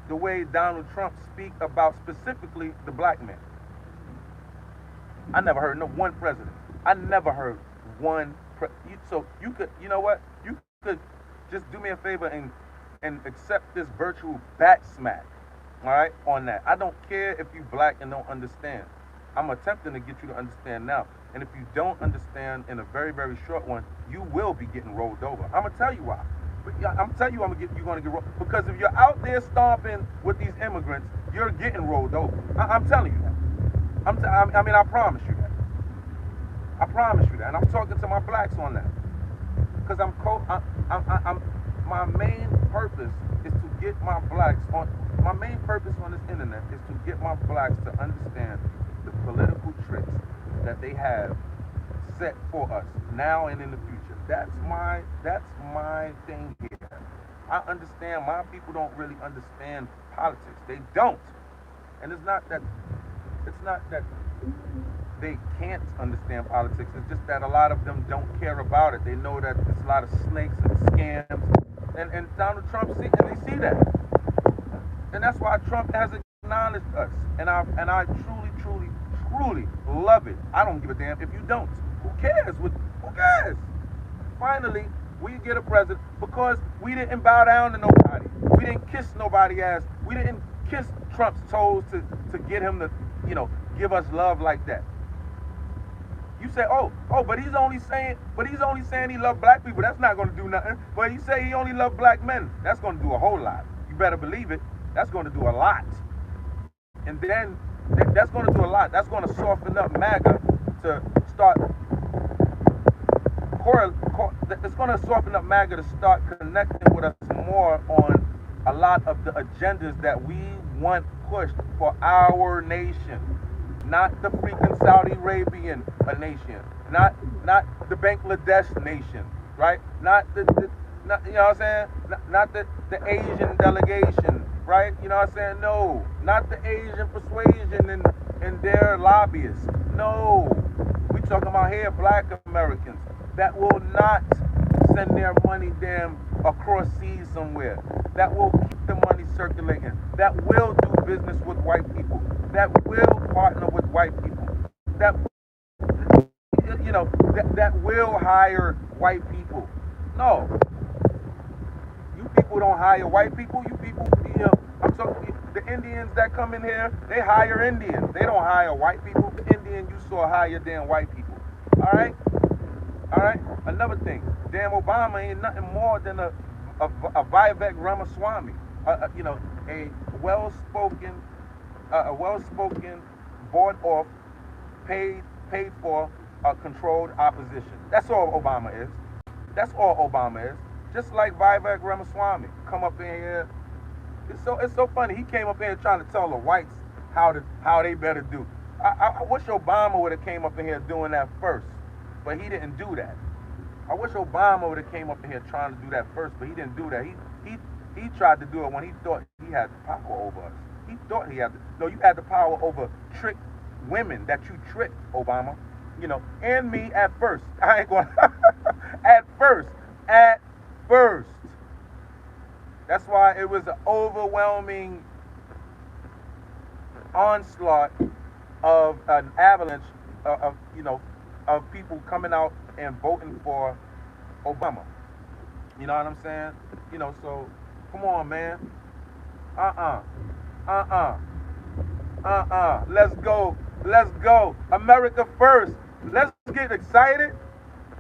the way Donald Trump speak about specifically the black man. I never heard no one president. I never heard one. So you could, you know what? You could just do me a favor and accept this virtual bat smack, all right, on that. I don't care if you black and don't understand. I'm attempting to get you to understand now. And if you don't understand in a very, very short one, you will be getting rolled over. I'm going to tell you why. I'm telling you you're going to get rolled. Because if you're out there stomping with these immigrants, you're getting rolled over. I'm telling you that. I promise you that. I promise you that. And I'm talking to my blacks on that. Because my main purpose is to get my blacks on. My main purpose on this internet is to get my blacks to understand the political tricks that they have set for us now and in the future. That's my thing here. I understand my people don't really understand politics. They don't. And it's not that they can't understand politics. It's just that a lot of them don't care about it. They know that there's a lot of snakes and scams. And Donald Trump they see that. And that's why Trump has acknowledged us. And I truly love it. I don't give a damn if you don't. Who cares? Who cares? Finally, we get a president because we didn't bow down to nobody. We didn't kiss nobody's ass. We didn't kiss Trump's toes to get him to, you know, give us love like that. You say, but he's only saying he loves black people. That's not going to do nothing. But he say he only loves black men. That's going to do a whole lot. You better believe it. That's going to do a lot. And then that's going to do a lot. That's going to soften up MAGA to start. It's going to soften up MAGA to start connecting with us more on a lot of the agendas that we want pushed for our nation. Not the freaking Saudi Arabian nation, not the Bangladesh nation, right? Not you know what I'm saying? Not the Asian delegation, right? You know what I'm saying? No, not the Asian persuasion and their lobbyists. No, we talking about here black Americans that will not send their money across seas somewhere. That will keep the money circulating. That will do business with white people. That will partner with white people. That will hire white people. No. You people don't hire white people. You people, I'm talking the Indians that come in here, they hire Indians. They don't hire white people. The Indian you saw hire damn white people. All right? Another thing, damn Obama ain't nothing more than a Vivek Ramaswamy. A well-spoken, bought off, paid for, controlled opposition. That's all Obama is. Just like Vivek Ramaswamy, come up in here, It's so funny. He came up here trying to tell the whites how they better do. I wish Obama would have came up in here doing that first, but he didn't do that. I wish Obama would have came up in here trying to do that first, but he didn't do that. He tried to do it when he thought he had the power over us. He thought he had no. You had the power over tricked women that you tricked, Obama. You know, and me at first. I ain't going at first. At first. That's why it was an overwhelming onslaught of an avalanche of of people coming out and voting for Obama. You know what I'm saying? So come on, man. Uh-uh. Uh-uh. Let's go. Let's go. America first. Let's get excited.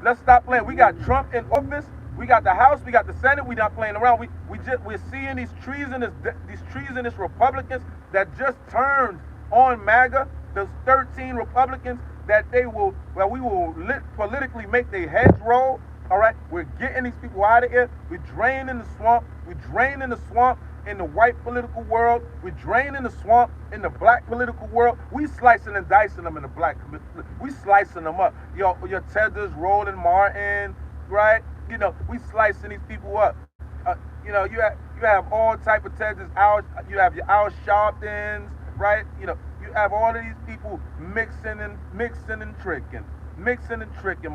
Let's stop playing. We got Trump in office. We got the House. We got the Senate. We're not playing around. We're seeing these treasonous Republicans that just turned on MAGA. Those 13 Republicans that we will politically make their heads roll. All right, we're getting these people out of here. We're draining the swamp. We're draining the swamp in the white political world. We're draining the swamp in the black political world. We slicing and dicing them in the black. We slicing them up. Your Tedders, Roland Martin, right? We slicing these people up. You have all type of Tedders. You have your Al Sharptons, right? You have all of these people mixing and tricking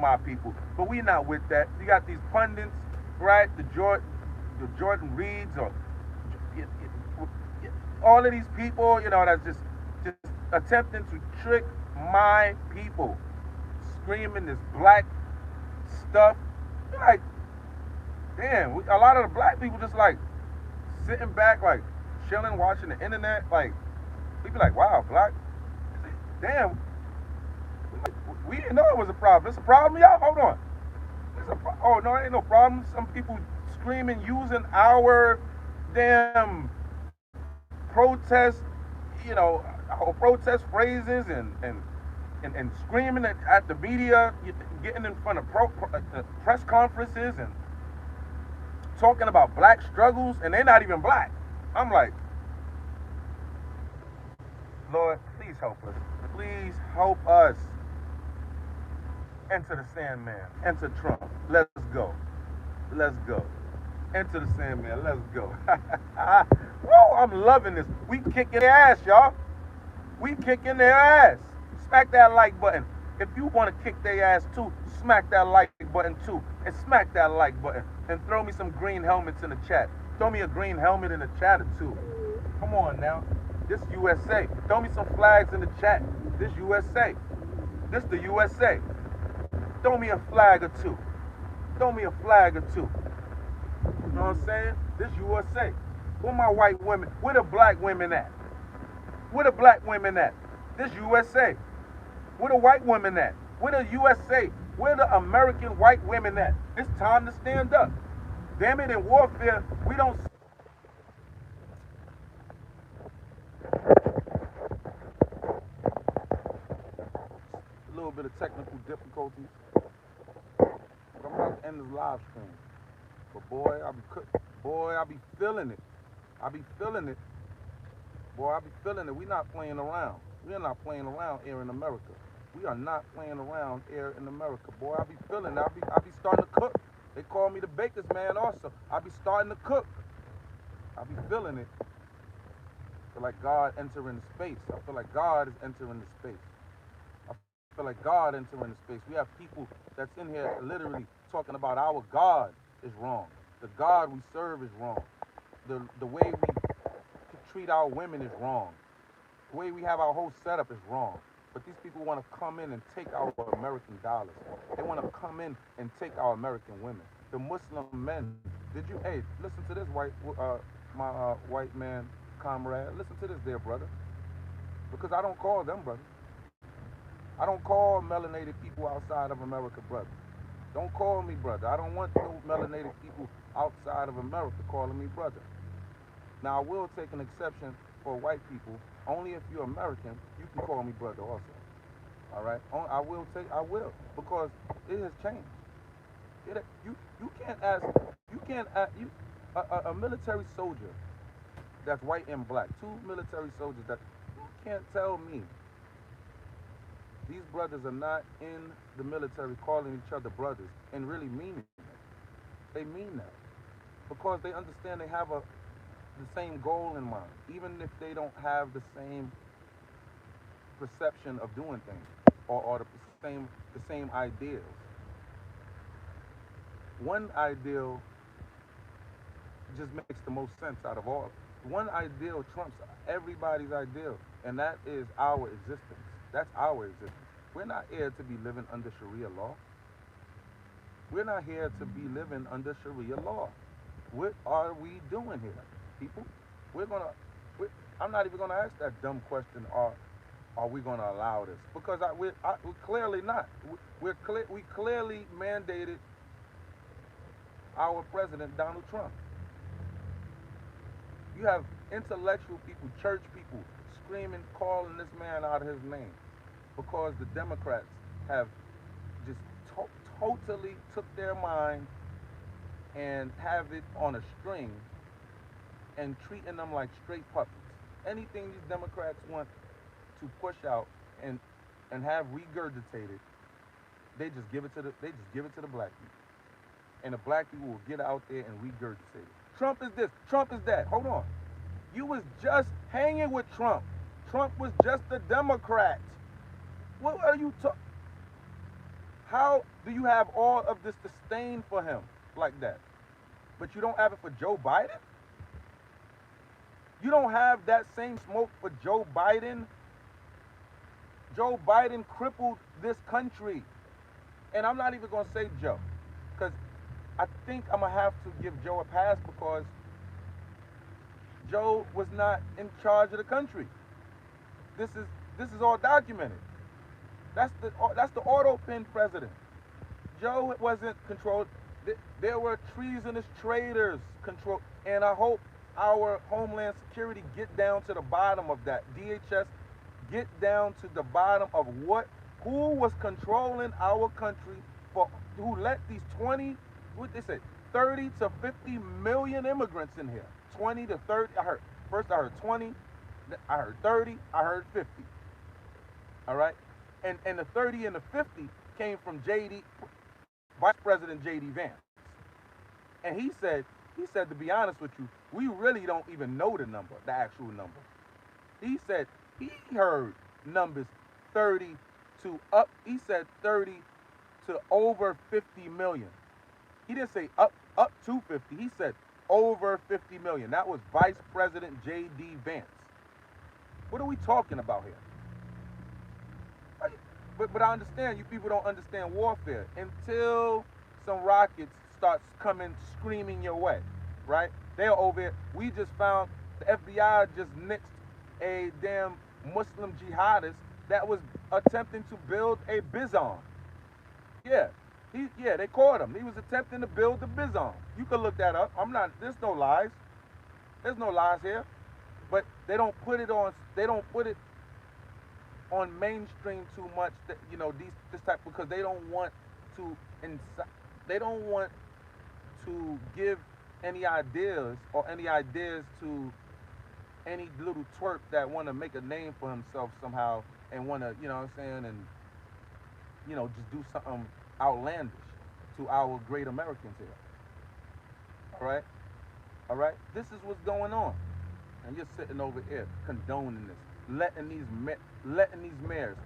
my people. But we not with that. You got these pundits, right? The Jordan Reeds, or all of these people, that's just attempting to trick my people, screaming this black stuff. You're like, damn, a lot of the black people just like sitting back, like chilling, watching the internet. Like, we be like, wow, black, damn, we didn't know it was a problem. It's a problem, y'all? Hold on. Oh, no, it ain't no problem. Some people screaming, using our damn protest, protest phrases and screaming at the media, getting in front of press conferences and talking about black struggles, and they're not even black. I'm like, Lord, please help us. Please help us. Enter the Sandman. Enter Trump. Let's go. Let's go. Enter the Sandman. Let's go. Whoa, I'm loving this. We kicking their ass, y'all. We kicking their ass. Smack that like button. If you want to kick their ass too, smack that like button too. And smack that like button. And throw me some green helmets in the chat. Throw me a green helmet in the chat or two. Come on now. This USA. Throw me some flags in the chat. This USA. This the USA. Throw me a flag or two. Throw me a flag or two. You know what I'm saying? This USA. Where my white women? Where the black women at? Where the black women at? This USA. Where the white women at? Where the USA? Where the American white women at? It's time to stand up. Damn it, in warfare, we don't. A little bit of technical difficulties. But I'm about to end this live stream. But boy, I be feeling it. I be feeling it. Boy, I be feeling it. We not playing around. We are not playing around here in America. We are not playing around here in America. Boy, I be feeling it. I be starting to cook. They call me the baker's man also. I be starting to cook. I be feeling it. I feel like God entering the space. I feel like God is entering the space. I feel like God entering the space. We have people that's in here literally talking about our God is wrong. The God we serve is wrong. The way we treat our women is wrong. The way we have our whole setup is wrong. But these people want to come in and take our American dollars. They want to come in and take our American women. The Muslim men. Hey, listen to this, my white man comrade. Listen to this, dear brother. Because I don't call them brother. I don't call melanated people outside of America brother. Don't call me brother. I don't want no melanated people outside of America calling me brother. Now, I will take an exception for white people. Only if you're American, you can call me brother also. All right? I will, because it has changed. A military soldier that's white and black, two military soldiers that you can't tell me these brothers are not in the military calling each other brothers and really meaning it. They mean that because they understand they have the same goal in mind, even if they don't have the same perception of doing things or the same ideals. One ideal just makes the most sense out of all. One ideal trumps everybody's ideal, and that is our existence. That's our existence. We're not here to be living under Sharia law. We're not here to be living under Sharia law. What are we doing here, people? We're gonna. we I'm not even gonna ask that dumb question. Are we gonna allow this? Because we're clearly not. We clearly mandated our president Donald Trump. You have intellectual people, church people, screaming, calling this man out of his name because the Democrats have just totally took their mind and have it on a string and treating them like straight puppets. Anything these Democrats want to push out and have regurgitated, they just give it to the black people, and the black people will get out there and regurgitate it. Trump is this, Trump is that. Hold on, you was just hanging with Trump. Trump was just a Democrat. What are you talking? How do you have all of this disdain for him like that, but you don't have it for Joe Biden? You don't have that same smoke for Joe Biden? Joe Biden crippled this country. And I'm not even going to say Joe, because I think I'm going to have to give Joe a pass because Joe was not in charge of the country. This is all documented. That's the auto pin president. Joe wasn't controlled. There were treasonous traitors control, and I hope our Homeland Security get down to the bottom of that. DHS get down to the bottom of who was controlling our country, who let these 30 to 50 million immigrants in here. 20 to 30. I heard 20, I heard 30, I heard 50. All right, and the 30 and the 50 came from Vice President J.D. Vance, and he said to be honest with you, we really don't even know the actual number. He said he heard numbers 30 to up. He said 30 to over 50 million. He didn't say up to 50. He said over 50 million. That was Vice President J.D. Vance. What are we talking about here? But I understand you people don't understand warfare until some rockets starts coming screaming your way, right? They're over here. We just found the FBI just nixed a damn Muslim jihadist that was attempting to build a Bizon. Yeah, they caught him. He was attempting to build the Bizon. You can look that up. There's no lies. There's no lies here. But they don't put it on mainstream too much, this type, because they don't want to give any ideas to any little twerp that want to make a name for himself somehow and want to, and just do something outlandish to our great Americans here. All right, this is what's going on, and you're sitting over here condoning this, letting these mayors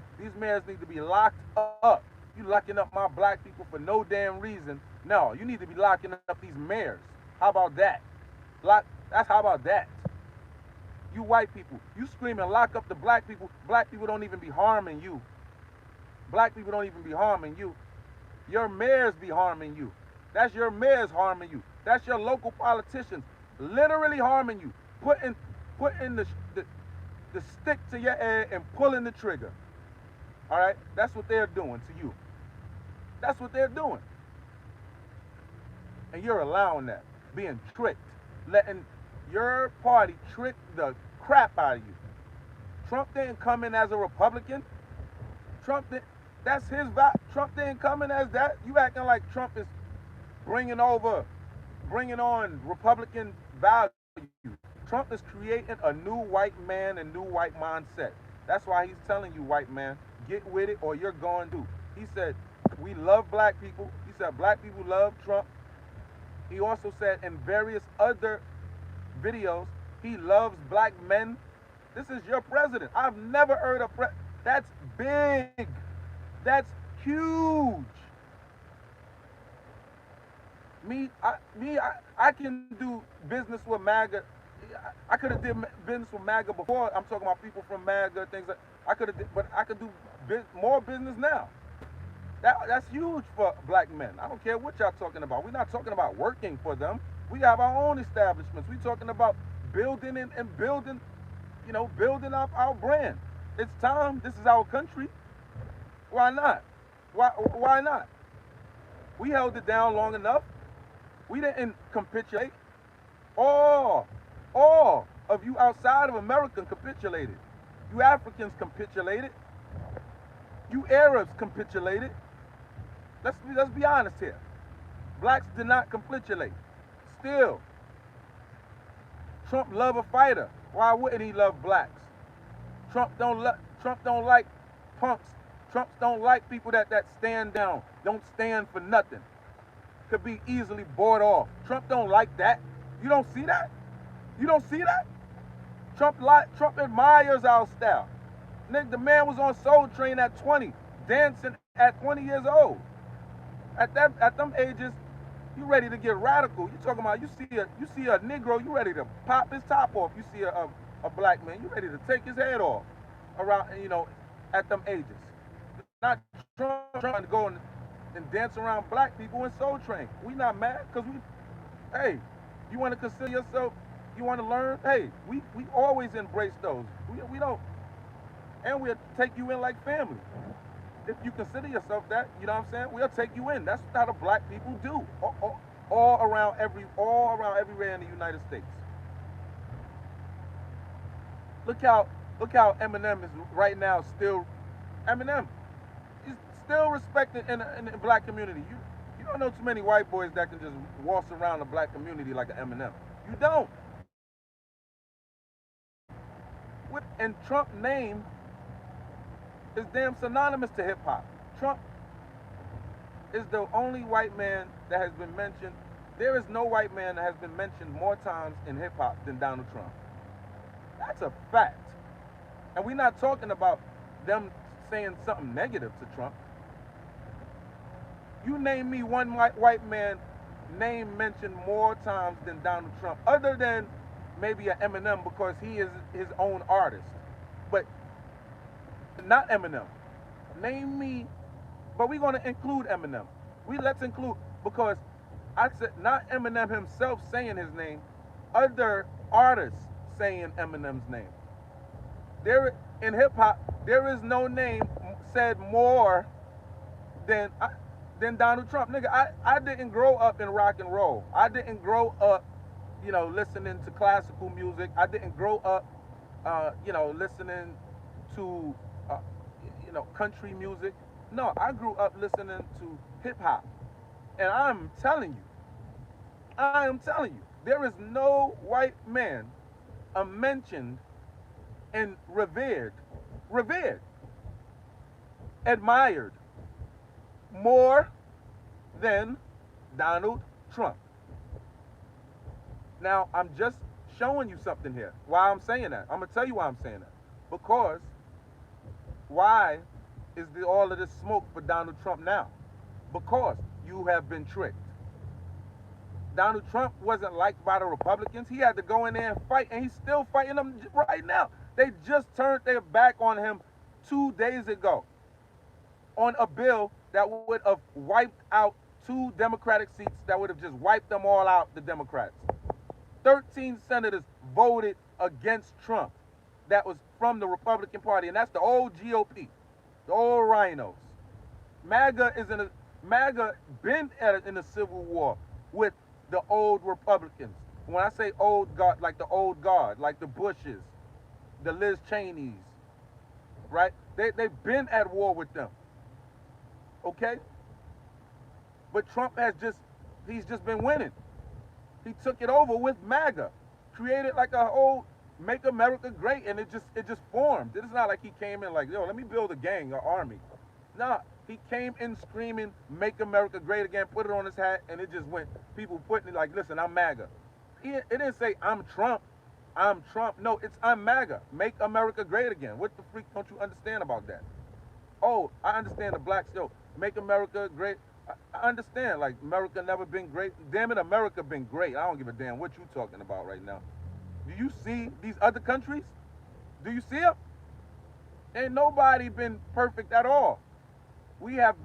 need to be locked up. You locking up my black people for no damn reason. No, you need to be locking up these mayors. How about that? How about that? You white people, you screaming lock up the black people. Black people don't even be harming you. Black people don't even be harming you. Your mayors be harming you. That's your mayors harming you. That's your local politicians literally harming you. Putting the stick to your head and pulling the trigger. All right? That's what they're doing to you. That's what they're doing. And you're allowing that, being tricked, letting your party trick the crap out of you. Trump didn't come in as a Republican. That's his vibe. Trump didn't come in as that. You acting like Trump is bringing on Republican values. Trump is creating a new white man and new white mindset. That's why he's telling you, white man, get with it or you're going to. He said, we love black people. He said, black people love Trump. He also said in various other videos, he loves black men. This is your president. I've never heard a that's big. That's huge. I can do business with MAGA. I could have did business with MAGA before. I'm talking about people from MAGA, things like I could have, but I could do more business now. That's huge for black men. I don't care what y'all talking about. We're not talking about working for them. We have our own establishments. We're talking about building and building, building up our brand. It's time. This is our country. Why not? Why not? We held it down long enough. We didn't capitulate. All of you outside of America capitulated. You Africans capitulated. You Arabs capitulated. Let's be honest here. Blacks did not capitulate. Still, Trump love a fighter. Why wouldn't he love blacks? Trump don't like punks. Trump don't like people that stand down, don't stand for nothing. Could be easily bought off. Trump don't like that. You don't see that? You don't see that? Trump admires our style. Nigga, the man was on Soul Train at 20, dancing at 20 years old. At them ages, you ready to get radical. You talking about you see a Negro, you ready to pop his top off. You see a black man, you ready to take his head off around, at them ages. Not trying to go and dance around black people in Soul Train. We not mad because hey, you want to consider yourself, you want to learn, hey, we always embrace those. We don't, and we'll take you in like family. If you consider yourself that, you know what I'm saying, we'll take you in. That's how the black people do. All around everywhere in the United States. Look how Eminem is right now still. Eminem is still respected in the black community. You don't know too many white boys that can just waltz around the black community like an Eminem. You don't. And Trump's name is damn synonymous to hip hop. Trump is the only white man that has been mentioned. There is no white man that has been mentioned more times in hip hop than Donald Trump. That's a fact. And we're not talking about them saying something negative to Trump. You name me one white man name mentioned more times than Donald Trump, other than maybe an Eminem because he is his own artist. But not Eminem. Name me, but we're going to include Eminem. Let's include, because I said not Eminem himself saying his name, other artists saying Eminem's name. There in hip hop, there is no name said more than Donald Trump. Nigga, I didn't grow up in rock and roll. I didn't grow up, listening to classical music. I didn't grow up, listening to, country music. No, I grew up listening to hip hop. And I am telling you, there is no white man mentioned and revered, admired more than Donald Trump. Now, I'm just showing you something here. Why I'm saying that? I'm going to tell you why I'm saying that. Because why is all of this smoke for Donald Trump now? Because you have been tricked. Donald Trump wasn't liked by the Republicans. He had to go in there and fight, and he's still fighting them right now. They just turned their back on him 2 days ago on a bill that would have wiped out 2 Democratic seats, that would have just wiped them all out, the Democrats. 13 senators voted against Trump. That was from the Republican Party, and that's the old GOP, the old rhinos. MAGA been in a civil war with the old Republicans. When I say old guard, like the old guard, like the Bushes, the Liz Cheneys, right? They've been at war with them. Okay? But Trump he's just been winning. He took it over with MAGA. created like a whole make America great, and it just formed. It's not like he came in like, yo, let me build a gang or army. Nah, he came in screaming, make America great again, put it on his hat, and it just went, people putting it like, listen, I'm MAGA. It didn't say, I'm Trump. I'm Trump. No, it's I'm MAGA. Make America great again. What the freak don't you understand about that? Oh, I understand the blacks, yo, make America great. I understand, like, America never been great. Damn it, America been great. I don't give a damn what you talking about right now. Do you see these other countries? Do you see them? Ain't nobody been perfect at all. We have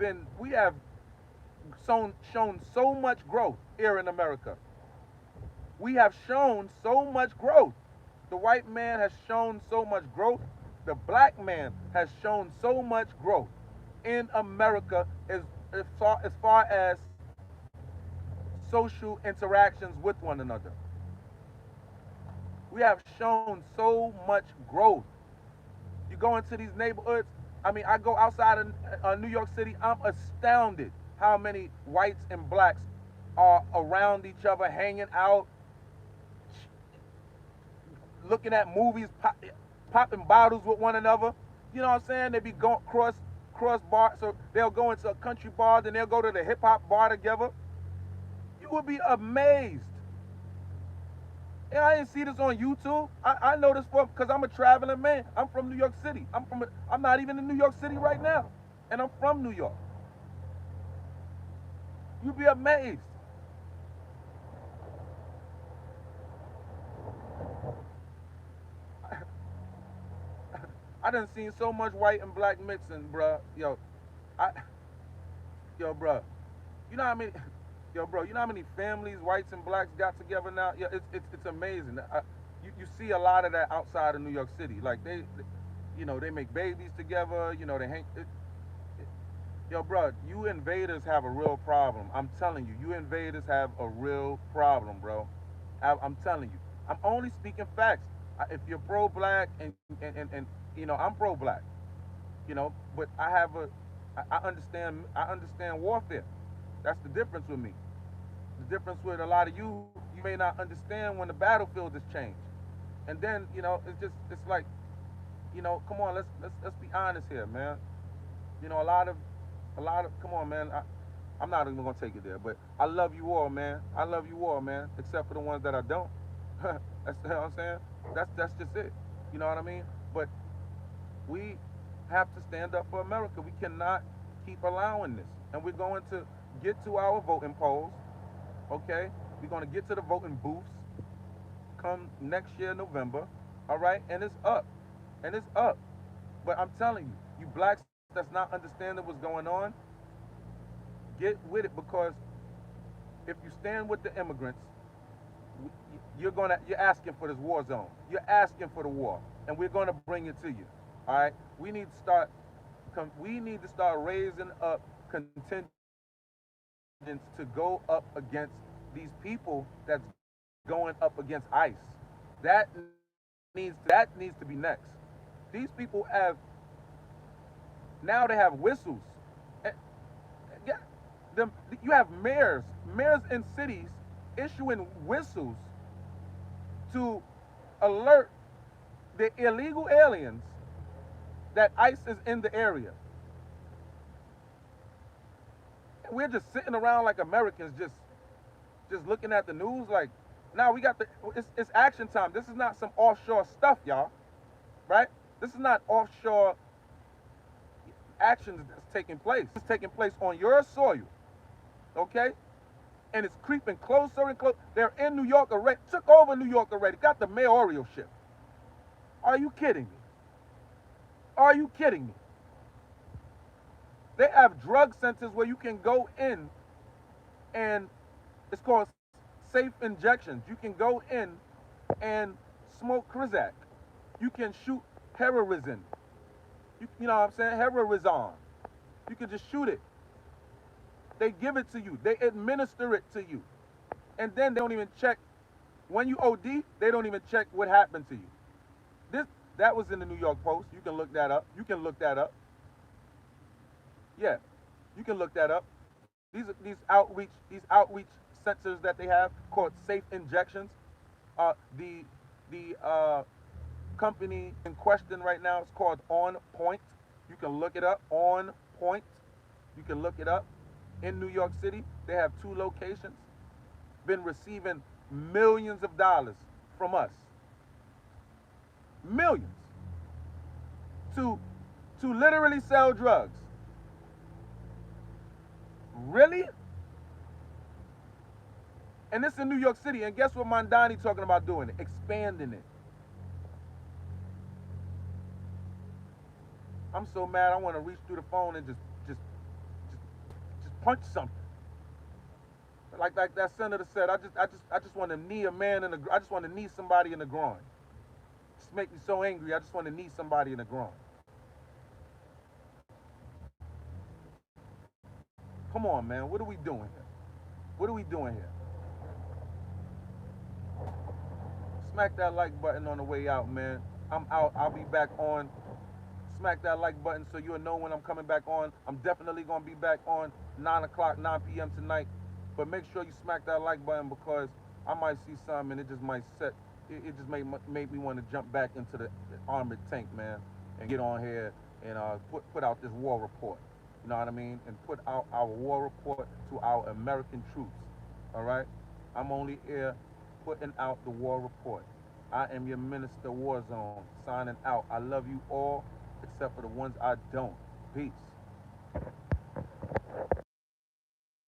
shown so much growth here in America. We have shown so much growth. The white man has shown so much growth. The black man has shown so much growth in America as far as social interactions with one another. We have shown so much growth. You go into these neighborhoods. I mean, I go outside of New York City. I'm astounded how many whites and blacks are around each other, hanging out, looking at movies, popping bottles with one another. You know what I'm saying? They be going cross bar. So they'll go into a country bar, then they'll go to the hip hop bar together. You would be amazed. And I didn't see this on YouTube. I know this because I'm a traveling man. I'm from New York City. I'm not even in New York City right now, and I'm from New York. You'd be amazed. I done seen so much white and black mixing, bruh. I, bruh. You know how many, bro. You know how many families, whites and blacks, got together now? Yeah, it's amazing. You see a lot of that outside of New York City. Like they make babies together. They hang. Bro, you invaders have a real problem. I'm telling you, you invaders have a real problem, bro. I'm telling you. I'm only speaking facts. If you're pro-black and I'm pro-black, but I understand warfare. That's the difference with me. The difference with a lot of you may not understand when the battlefield has changed. And then, it's like, come on, let's be honest here, man. Come on, man. I'm not even gonna take it there, but I love you all, man. I love you all, man, except for the ones that I don't. That's what I'm saying. That's just it. You know what I mean? But we have to stand up for America. We cannot keep allowing this. And we're going to get to our voting polls, okay? We're going to get to the voting booths come next year, November, all right? And it's up. And it's up. But I'm telling you, you blacks that's not understanding what's going on, get with it, because if you stand with the immigrants, you're asking for this war zone. You're asking for the war, and we're gonna bring it to you. All right. We need to start raising up contingents to go up against these people that's going up against ICE. That needs to be next. These people they have whistles. And, yeah, you have mayors in cities issuing whistles to alert the illegal aliens that ICE is in the area. And we're just sitting around like Americans, just looking at the news like, now we got it's action time. This is not some offshore stuff, y'all, right? This is not offshore actions that's taking place. It's taking place on your soil, okay? And it's creeping closer and closer. They're in New York already, took over New York already, got the mayoralship. Are you kidding me? Are you kidding me? They have drug centers where you can go in, and it's called safe injections. You can go in and smoke Krizak. You can shoot heroin. You know what I'm saying? Heroin. You can just shoot it. They give it to you. They administer it to you. And then they don't even check. When you OD, they don't even check what happened to you. That was in the New York Post. You can look that up. Yeah, you can look that up. These outreach centers that they have called safe injections. The company in question right now is called On Point. You can look it up. On Point. You can look it up. In New York City, they have 2 locations. Been receiving millions of dollars from us. Millions. To literally sell drugs. Really? And this in New York City. And guess what Mondani talking about doing it? Expanding it. I'm so mad I want to reach through the phone and just punch something. Like that senator said, I just want to knee a man in the I just want to knee somebody in the groin. Just make me so angry. I just want to knee somebody in the groin. Come on, man. What are we doing here? What are we doing here? Smack that like button on the way out, man. I'm out. I'll be back on. Smack that like button so you'll know when I'm coming back on. I'm definitely going to be back on 9 o'clock, 9 p.m. tonight. But make sure you smack that like button because I might see something and it just might it just make me want to jump back into the armored tank, man, and get on here and put out this war report. You know what I mean? And put out our war report to our American troops. All right? I'm only here putting out the war report. I am your minister Warzone, signing out. I love you all, except for the ones I don't. Peace.